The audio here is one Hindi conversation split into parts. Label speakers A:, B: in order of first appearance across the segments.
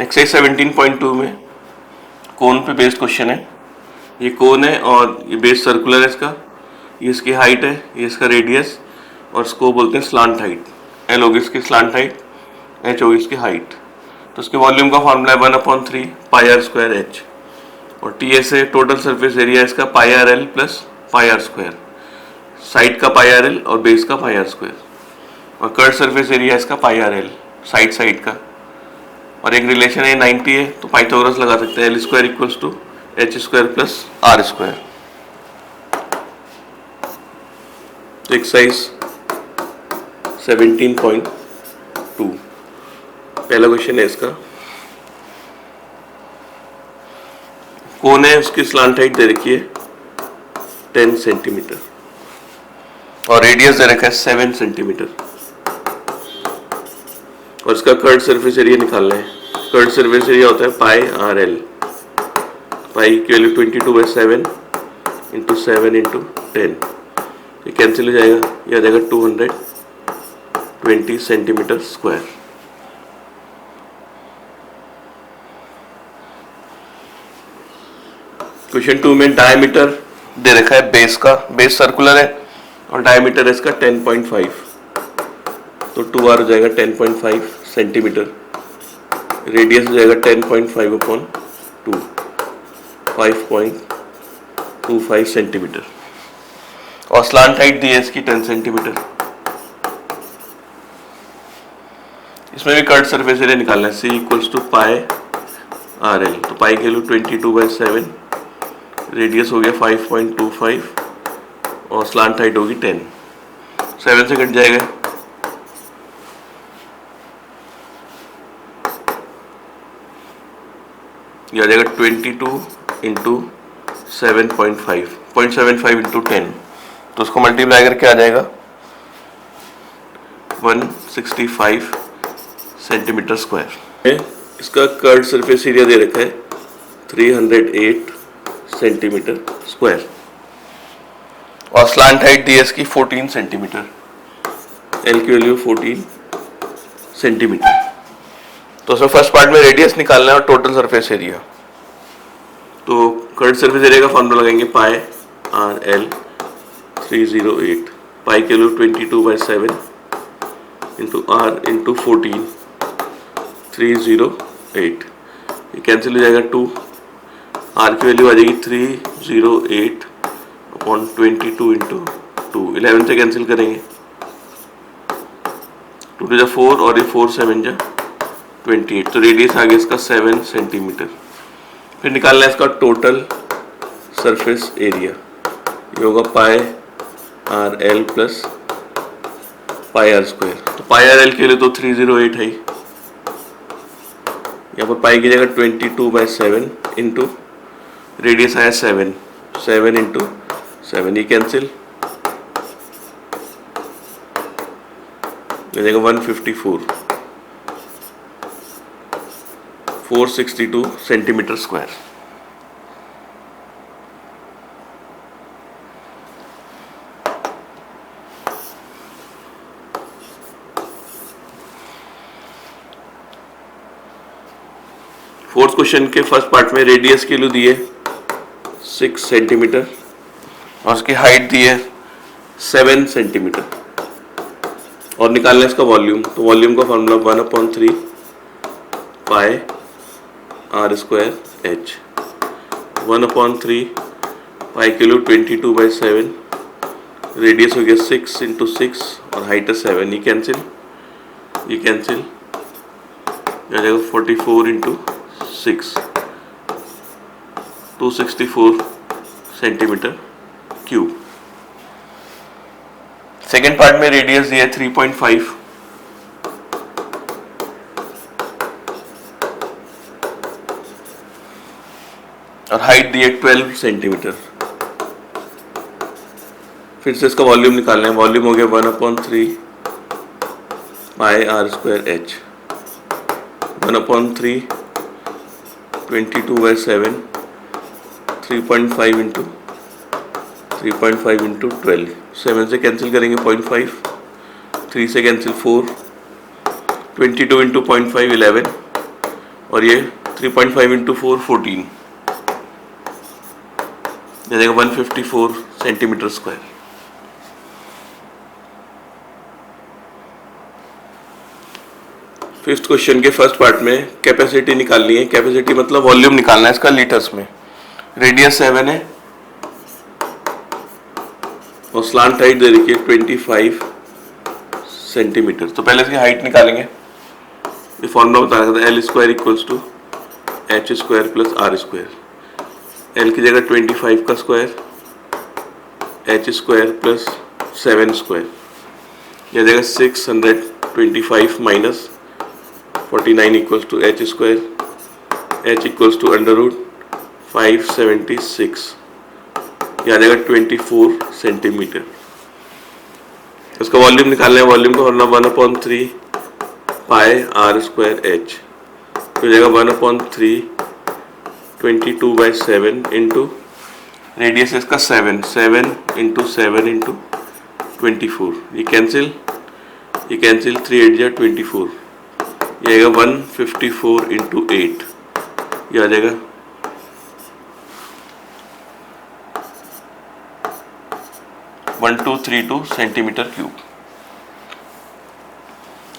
A: एक्सरसाइज 17.2 में कोन पे बेस्ड क्वेश्चन है। ये कोन है और ये बेस सर्कुलर है इसका, ये इसकी हाइट है, ये इसका रेडियस और इसको बोलते हैं स्लांट हाइट। एल होगी इसकी स्लांट हाइट, एच होगी इसकी हाइट। तो इसके वॉल्यूम का फॉर्मूला है 1/3 पाई आर स्क्वायर एच और टी एस है टोटल सरफेस एरिया इसका pi are L plus pi are square, side का पाई आर एल और बेस का पाई आर स्क्वायर और कर्व सरफेस एरिया इसका pi are L side side का। और एक रिलेशन है 90 है तो पाइथागोरस लगा सकते हैं, l square equals to H square plus are square. Exercise 17.2 पहला क्वेश्चन है इसका। कोन है उसकी स्लांट हाइट दे रखी है 10 सेंटीमीटर और रेडियस दे रखा है 7 सेंटीमीटर और इसका कर्व सरफेस एरिया निकालना है। कर्व सरफेस एरिया होता है पाई आर एल, पाई की वैल्यू 22/7 इंटू 7 इंटू 10, ये कैंसिल हो जाएगा, ये आ जाएगा 220 सेंटीमीटर स्क्वायर। क्वेश्चन 2 में डायमीटर दे रखा है बेस का, बेस सर्कुलर है और डायमीटर है इसका 10.5, तो 2r हो जाएगा 10.5 सेंटीमीटर, रेडियस हो जाएगा 10.5/2, 5.25 सेंटीमीटर और स्लांट हाइट दी है इसकी 10 सेंटीमीटर। इसमें भी कर्व सरफेस एरिया निकालना है, C equals to pi are l, तो पाई की वैल्यू 22/7, रेडियस हो गया 5.25 और स्लांट हाइट होगी 10, 7 से कट जाएगा, ये आ जाएगा 22 इंटू 7.5, 0.75 इंटू 10, तो उसको मल्टीप्लाई करके आ जाएगा 165 सेंटीमीटर स्क्वायर। इसका कर्व सरफेस एरिया दे रखा है 308 सेंटीमीटर स्क्वायर और स्लांट हाइट दी है इसकी 14 सेंटीमीटर, एल की वैल्यू 14 सेंटीमीटर। तो उसमें फर्स्ट पार्ट में रेडियस निकालना है और टोटल सरफेस एरिया। तो कर्व सरफेस एरिया का फॉर्मूला लगाएंगे पाई आर एल 308, पाई की वैल्यू 22/7 इंटू आर इंटू 14, 308, ये कैंसिल हो जाएगा 2, आर की वैल्यू आ जाएगी 308/22 इंटू 2, 11 से कैंसिल करेंगे, 2 to 4 और ये 4 7 जा 28, तो रेडियस आ गया इसका 7 सेंटीमीटर। फिर निकालना है इसका टोटल सरफेस एरिया, ये होगा pi are L plus pi are square, तो पाई आर एल के लिए तो 308 है, यहाँ पर पाई की जगह 22/7 इंटू रेडियस आया 7, 7 इंटू 7, ये कैंसिल हो जाएगा 154, 462 सेंटीमीटर स्क्वायर। फोर्थ क्वेश्चन के फर्स्ट पार्ट में रेडियस की वैल्यू दी है 6 सेंटीमीटर और उसकी हाइट दी है 7 सेंटीमीटर और निकालना है इसका वॉल्यूम। तो वॉल्यूम का formula 1/3 pi are square h, 1/3 pi की वैल्यू 22/7, रेडियस हो गया 6 इंटू 6 और हाइट है 7, ये कैंसिल, ये कैंसिल आ जाएगा 44 into 6, 264 centimetre cube. Second part में रेडियस दिया है 3.5 और हाइट दी है 12 सेंटीमीटर। फिर से इसका वॉल्यूम निकालना है, वॉल्यूम हो गया 1/3 pi are square h, 1/3 22/7, 3.5 into 12, 7 से कैंसिल करेंगे 0.5, 3 से कैंसिल 4, 22 इंटू 0.5 11, और ये 3.5 इंटू 4 14, ये देगा 154 सेंटीमीटर स्क्वायर। फिफ्थ क्वेश्चन के फर्स्ट पार्ट में कैपेसिटी निकालनी है। कैपेसिटी मतलब वॉल्यूम निकालना है इसका लीटर्स में। रेडियस 7 है और स्लांट हाइट दे रखी है 25 सेंटीमीटर। तो पहले इसकी हाइट निकालेंगे। ये फॉर्मूला बता रखा था, l square equals to H square plus are square. L की जगह 25 का square, h square plus 7 square, यह देगा 625 minus 49 equals to H square. H equals to under root 576, यह आ जाएगा 24 सेंटीमीटर। इसका वॉल्यूम निकालना है। वॉल्यूम का formula 1/3 pi are square h, तो हो जाएगा 1/3 22/7 इंटू रेडियस इसका 7 इंटू 7 इंटू 24, ये कैंसिल 3 8 जा 24, ये आएगा 154 इंटू 8, ये आ जाएगा 1232 सेंटीमीटर क्यूब।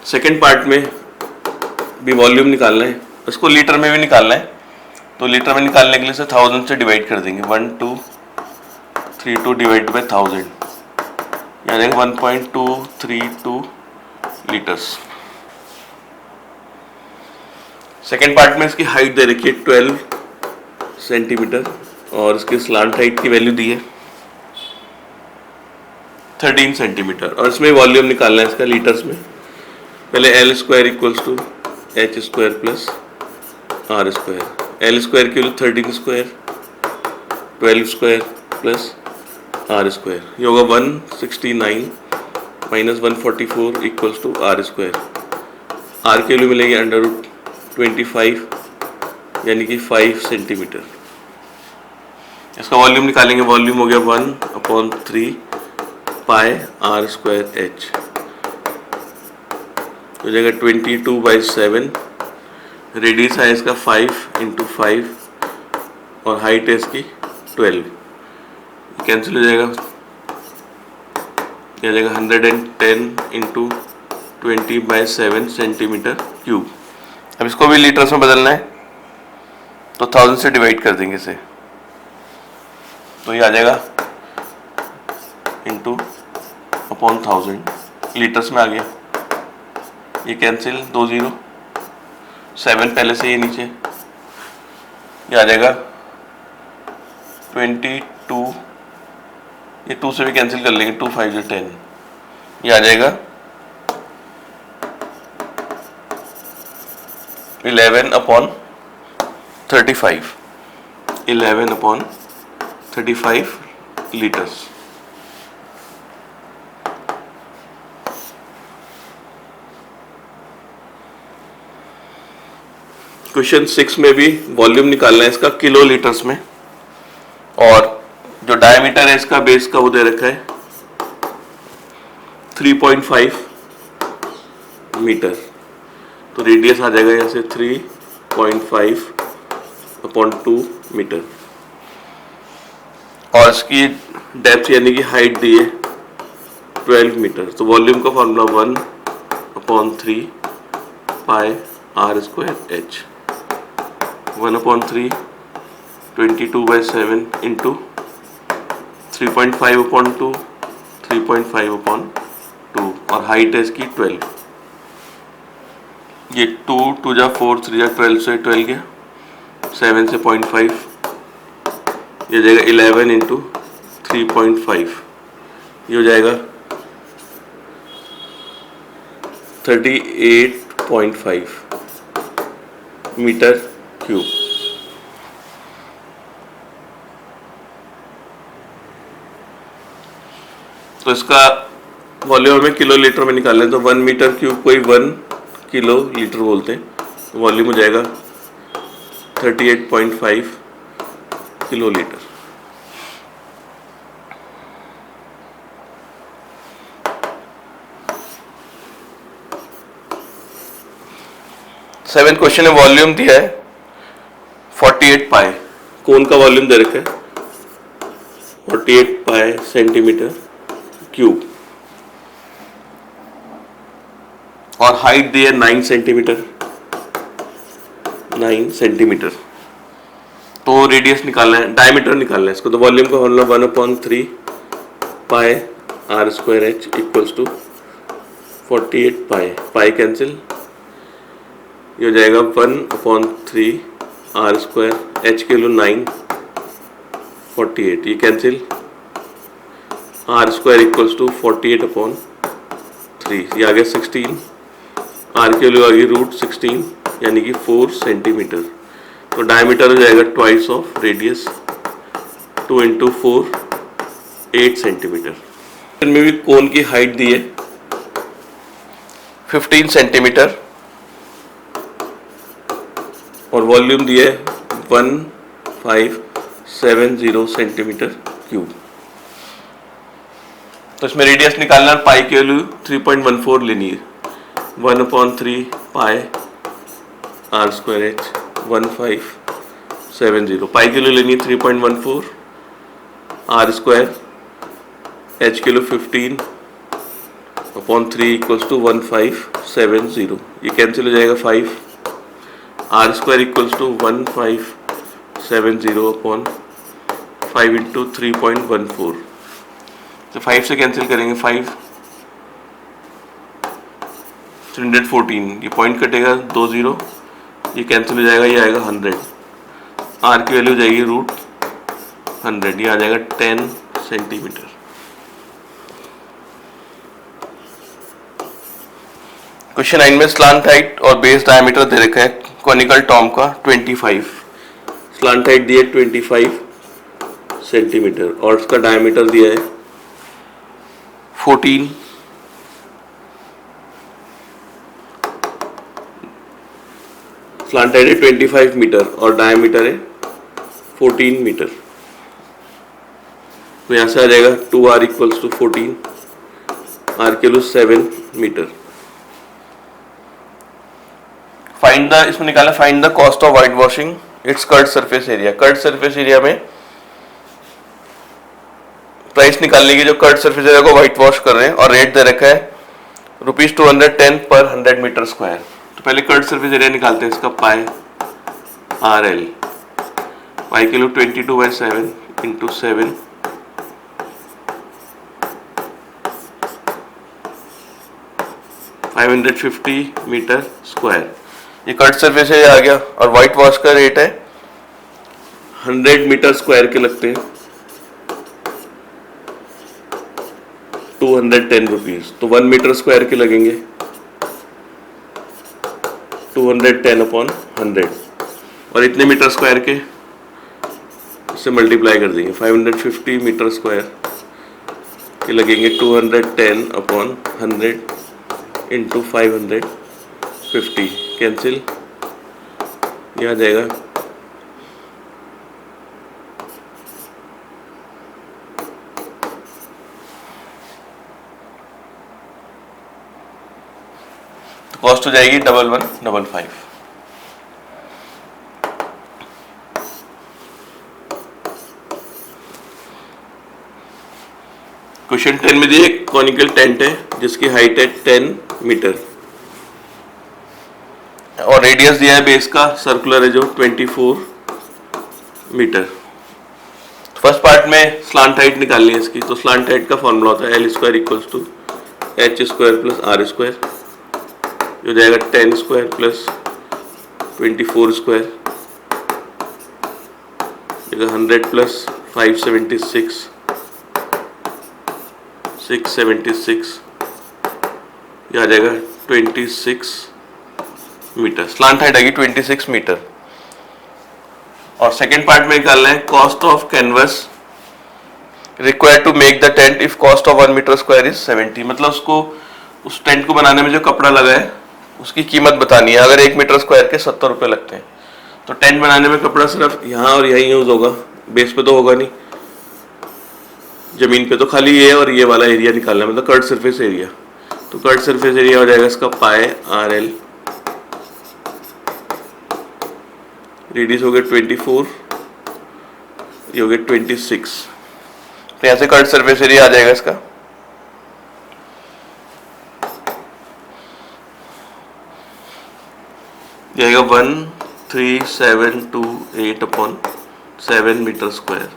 A: सेकेंड पार्ट में भी वॉल्यूम निकालना है, इसको लीटर में भी निकालना है। तो लीटर में निकालने के लिए से 1000 से डिवाइड कर देंगे। 1232 डिवाइड बाई 1000, यानी 1.232 लीटर्स। सेकेंड पार्ट में इसकी हाइट दे रखी है 12 सेंटीमीटर और इसकी स्लांट हाइट की वैल्यू दी है 13 सेंटीमीटर, और इसमें वॉल्यूम निकालना है इसका लीटर्स में। पहले L square equals to H square plus are square. L square की value 13 square, 12 square plus are square, ये होगा 169 minus 144 equals to R square. R की वैल्यू मिलेगी अंडर रूट 25, यानी कि 5 सेंटीमीटर। इसका वॉल्यूम निकालेंगे। वॉल्यूम हो गया 1/3 पाई आर स्क्वायर एच, हो जाएगा 22/7। रेडियस है इसका 5 इंटू 5 और हाइट है इसकी 12, कैंसिल हो जाएगा, क्या जाएगा 110 इंटू 20/7 सेंटीमीटर क्यूब। अब इसको भी लीटर्स में बदलना है, तो 1000 से डिवाइड कर देंगे इसे, तो ये आ जाएगा इंटू अपॉन 1000, लीटर्स में आ गया। ये कैंसिल 2 0, 7 पहले से ये नीचे, ये आ जाएगा 22, ये 2 से भी कैंसिल कर लेंगे, 2 5 10, ये आ जाएगा 11/35, 11/35 लीटर्स। क्वेश्चन 6 में भी वॉल्यूम निकालना है इसका किलो लीटर्स में, और जो डायमीटर है इसका बेस का वो दे रखा है 3.5 मीटर, तो रेडियस आ जाएगा यहाँ से 3.5/2 मीटर, और इसकी डेप्थ यानी कि हाइट दी है 12 मीटर। तो वॉल्यूम का formula 1/3 pi are square h, 1/3 22/7 into 3.5/2, 3.5/2, और हाइट है इसकी 12। ये 2 2 जा 4 3 जा 12 से 12 गया, 7 से 0.5, ये जाएगा 11 इंटू 3.5, ये हो जाएगा 38.5 मीटर क्यूब। तो इसका वॉल्यूम हमें किलो लीटर में निकालना है, तो 1 मीटर क्यूब को ही 1 किलो लीटर बोलते हैं, तो वॉल्यूम हो जाएगा 38.5 किलो लीटर। 7 क्वेश्चन है, वॉल्यूम दिया है 48 पाई, कोन का वॉल्यूम दे रखा है 48 पाई सेंटीमीटर क्यूब, और हाइट दी है 9 सेंटीमीटर, 9 सेंटीमीटर। तो रेडियस निकालना है, डायमीटर निकालना है इसको, तो वॉल्यूम का formula 1/3 pi are square h equals to 48 pi, pi cancel, ये हो जाएगा 1/3 आर स्क्वायर, एच के लो 9, 48, ये cancel, r square equals to 48/3, ये आ गया 16, आर के लो आ गई √16 यानी कि 4 सेंटीमीटर। तो डायमीटर हो जाएगा ट्वाइस ऑफ रेडियस, 2 × 4 8 सेंटीमीटर। इनमें भी कोन की हाइट दी है 15 सेंटीमीटर और वॉल्यूम दिया है 1570 सेंटीमीटर क्यूब। तो इसमें रेडियस निकालना, पाई की वैल्यू 3.14 लेनी है, 1/3 पाई आर स्क्वायर एच 1570, पाई की वैल्यू लेनी है 3.14, आर स्क्वायर एच की वैल्यू 15/3 इक्वल्स टू 1570, ये कैंसिल हो जाएगा 5, आर स्क्वायर इक्वल्स टू 1570/5 × 3.14, तो 5 से कैंसिल करेंगे, 5 314, ये पॉइंट कटेगा 2 0, ये कैंसिल हो जाएगा, ये आएगा 100, आर की वैल्यू जाएगी √100, ये आ जाएगा 10 सेंटीमीटर। क्वेश्चन 9 में स्लांट हाइट और बेस डायमीटर दे रखा है कॉनिकल टॉम का 25, स्लांट हाइट दिया है 25 सेंटीमीटर और उसका डायमीटर दिया है 14, स्लांट हाइट है 25 मीटर और डायमीटर है 14 मीटर। तो यहाँ से आ जाएगा 2r इक्वल्स टू 14, आर के लो 7 मीटर। फाइंड द, इसमें निकाला find the cost of white washing it's curved surface area. Curved surface area में प्राइस निकालने की, जो कर्ड सरफेस एरिया को व्हाइट वॉश कर रहे हैं और रेट दे रखा है ₹210 पर 100 मीटर स्क्वायर। तो पहले कर्ड सरफेस एरिया निकालते हैं इसका, पाई आर एल, पाई के लो 22/7 × 7, 550 मीटर स्क्वायर, ये कर्ड सरफेस एरिया आ गया। और व्हाइट वॉश का रेट है 100 मीटर स्क्वायर के लगते हैं 210 रुपीज, तो 1 मीटर स्क्वायर के लगेंगे 210/100 और इतने मीटर स्क्वायर के इससे मल्टीप्लाई कर देंगे, 550 मीटर स्क्वायर के लगेंगे 210/100 × 550, कैंसिल, यह आ जाएगा तो कॉस्ट हो जाएगी 1155। क्वेश्चन 10 में दिए कॉनिकल टेंट है जिसकी हाइट है 10 मीटर और रेडियस दिया है बेस का, सर्कुलर है जो 24 मीटर। फर्स्ट पार्ट में स्लांट हाइट निकालनी है इसकी, तो स्लांट हाइट का फॉर्मूला होता है L² = H² + R², जो जाएगा 10² + 24², 100 + 576, 676, यह आ जाएगा 26 मीटर। स्लांट हाइट आएगी 26 मीटर। और सेकेंड पार्ट में निकालना है cost of canvas required to make the tent if cost of 1 metre square is 70, मतलब उसको, उस टेंट को बनाने में जो कपड़ा लगा है उसकी कीमत बतानी है। अगर 1 मीटर स्क्वायर के 70 रुपये लगते हैं तो टेंट बनाने में कपड़ा सिर्फ यहाँ और यहीं यूज होगा, बेस पे तो होगा नहीं, जमीन पे तो खाली ये और ये वाला एरिया निकालना है, मतलब कर्ड सरफेस एरिया। तो कर्ड सरफेस एरिया हो जाएगा इसका पाई आर एल रेडियस हो गया 24, ये हो गया 26। तो यहाँ से कर्व सरफेस एरिया आ जाएगा इसका। जाएगा 13728 अपॉन 7 मीटर स्क्वायर।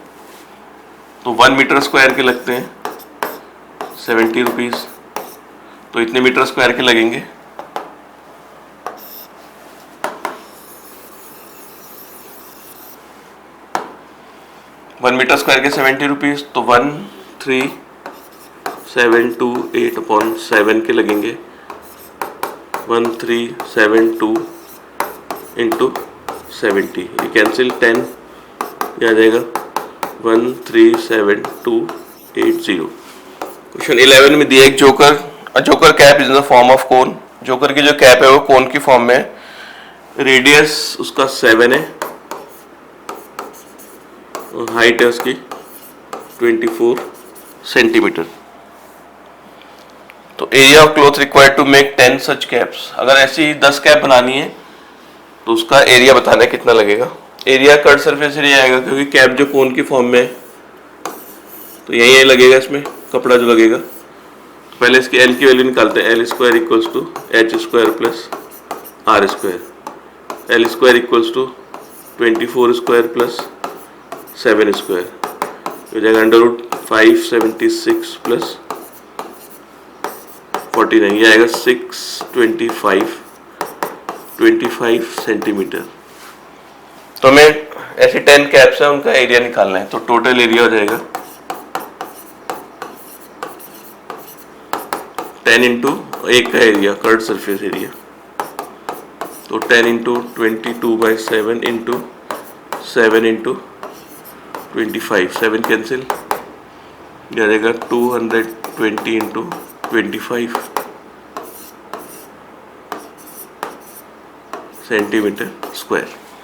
A: तो 1 मीटर स्क्वायर के लगते हैं 70 रुपीज़, तो इतने मीटर स्क्वायर के लगेंगे। वन मीटर स्क्वायर के 70 रुपीज़, तो 13728 अपॉन 7 के लगेंगे 1372 इंटू 70, ये कैंसिल 10, ये आ जाएगा 137280। क्वेश्चन 11 में दिया एक joker, joker cap is in the form of cone. Joker की जो कैप है वो कोन की फॉर्म में है, रेडियस उसका 7 है और हाइट है उसकी 24 सेंटीमीटर। तो area of cloth required to make 10 such caps, अगर ऐसी 10 कैप बनानी है तो उसका एरिया बताना है कितना लगेगा। एरिया कर्व सरफेस एरिया आएगा, क्योंकि कैप जो कोन की फॉर्म में है तो यही लगेगा इसमें कपड़ा जो लगेगा। तो पहले इसकी एल की वैल्यू निकालते हैं, l square equals to H square plus are square. L square equals to 24 square plus 7 square, हो जाएगा √576 प्लस 49, ये आएगा 625 सेंटीमीटर। तो हमें ऐसे 10 कैप्स है, उनका एरिया निकालना है। तो टोटल एरिया हो जाएगा 10 इंटू एक का एरिया कर्व सरफेस एरिया, तो 10 इंटू 22/7 इंटू 7 इंटू 25, 7 कैंसिल, ये आ जाएगा 220 इंटू 25 सेंटीमीटर स्क्वायर।